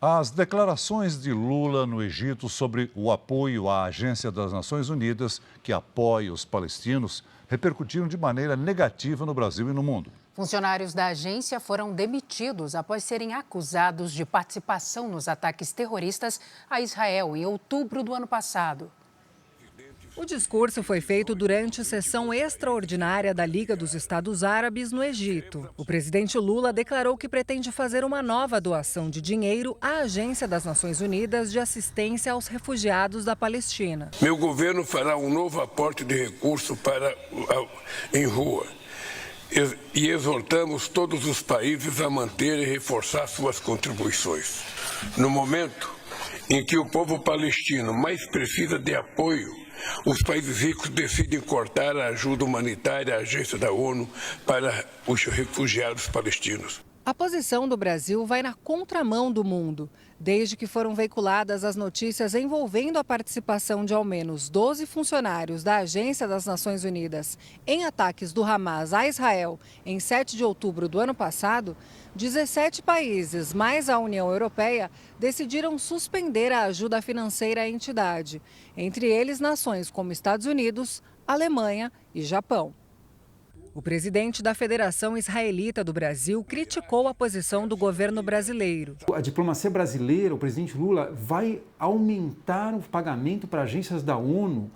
As declarações de Lula no Egito sobre o apoio à Agência das Nações Unidas, que apoia os palestinos, repercutiram de maneira negativa no Brasil e no mundo. Funcionários da agência foram demitidos após serem acusados de participação nos ataques terroristas a Israel em outubro do ano passado. O discurso foi feito durante sessão extraordinária da Liga dos Estados Árabes no Egito. O presidente Lula declarou que pretende fazer uma nova doação de dinheiro à Agência das Nações Unidas de Assistência aos Refugiados da Palestina. Meu governo fará um novo aporte de recursos em rua. E exortamos todos os países a manter e reforçar suas contribuições. No momento em que o povo palestino mais precisa de apoio, os países ricos decidem cortar a ajuda humanitária à agência da ONU para os refugiados palestinos. A posição do Brasil vai na contramão do mundo. Desde que foram veiculadas as notícias envolvendo a participação de ao menos 12 funcionários da Agência das Nações Unidas em ataques do Hamas a Israel em 7 de outubro do ano passado, 17 países, mais a União Europeia, decidiram suspender a ajuda financeira à entidade. Entre eles, nações como Estados Unidos, Alemanha e Japão. O presidente da Federação Israelita do Brasil criticou a posição do governo brasileiro. A diplomacia brasileira, o presidente Lula, vai aumentar o pagamento para agências da ONU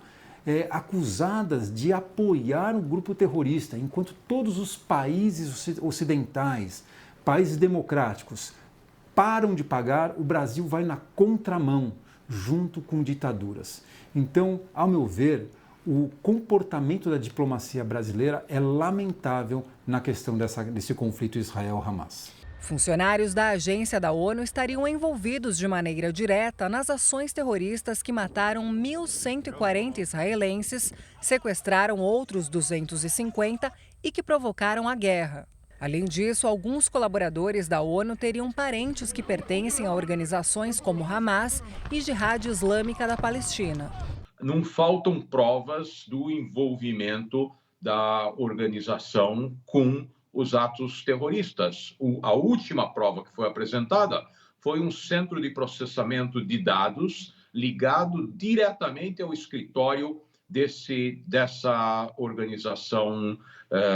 acusadas de apoiar um grupo terrorista, enquanto todos os países ocidentais, países democráticos, param de pagar, o Brasil vai na contramão, junto com ditaduras. Então, ao meu ver, o comportamento da diplomacia brasileira é lamentável na questão desse conflito Israel-Hamas. Funcionários da agência da ONU estariam envolvidos de maneira direta nas ações terroristas que mataram 1.140 israelenses, sequestraram outros 250 e que provocaram a guerra. Além disso, alguns colaboradores da ONU teriam parentes que pertencem a organizações como Hamas e Jihad Islâmica da Palestina. Não faltam provas do envolvimento da organização com os atos terroristas. A última prova que foi apresentada foi um centro de processamento de dados ligado diretamente ao escritório dessa organização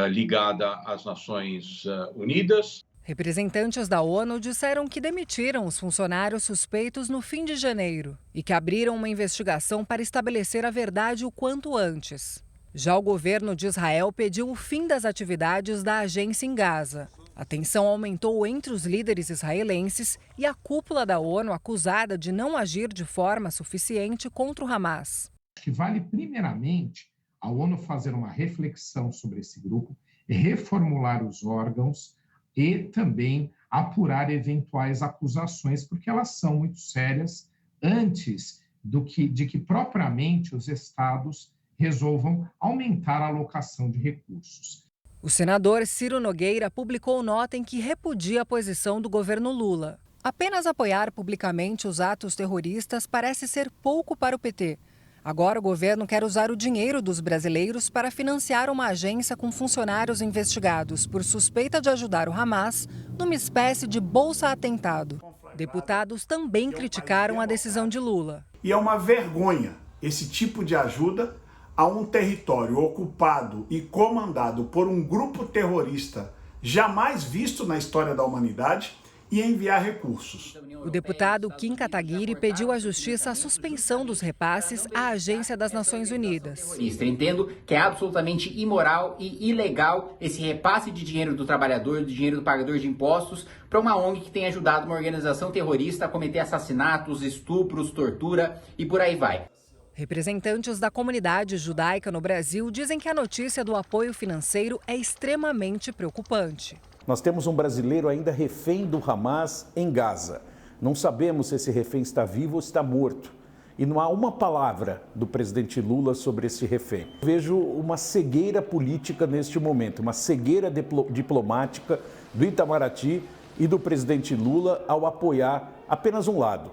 ligada às Nações Unidas. Representantes da ONU disseram que demitiram os funcionários suspeitos no fim de janeiro e que abriram uma investigação para estabelecer a verdade o quanto antes. Já o governo de Israel pediu o fim das atividades da agência em Gaza. A tensão aumentou entre os líderes israelenses e a cúpula da ONU acusada de não agir de forma suficiente contra o Hamas. Acho que vale, primeiramente, a ONU fazer uma reflexão sobre esse grupo, reformular os órgãos e também apurar eventuais acusações, porque elas são muito sérias, antes de que propriamente os estados resolvam aumentar a alocação de recursos. O senador Ciro Nogueira publicou nota em que repudia a posição do governo Lula. Apenas apoiar publicamente os atos terroristas parece ser pouco para o PT. Agora o governo quer usar o dinheiro dos brasileiros para financiar uma agência com funcionários investigados por suspeita de ajudar o Hamas numa espécie de bolsa-atentado. Deputados também criticaram a decisão de Lula. E é uma vergonha esse tipo de ajuda a um território ocupado e comandado por um grupo terrorista jamais visto na história da humanidade e enviar recursos. O deputado Kim Kataguiri pediu à Justiça a suspensão dos repasses à Agência das Nações Unidas. Entendo que é absolutamente imoral e ilegal esse repasse de dinheiro do trabalhador, do dinheiro do pagador de impostos, para uma ONG que tem ajudado uma organização terrorista a cometer assassinatos, estupros, tortura e por aí vai. Representantes da comunidade judaica no Brasil dizem que a notícia do apoio financeiro é extremamente preocupante. Nós temos um brasileiro ainda refém do Hamas em Gaza. Não sabemos se esse refém está vivo ou está morto. E não há uma palavra do presidente Lula sobre esse refém. Vejo uma cegueira política neste momento, uma cegueira diplomática do Itamaraty e do presidente Lula ao apoiar apenas um lado.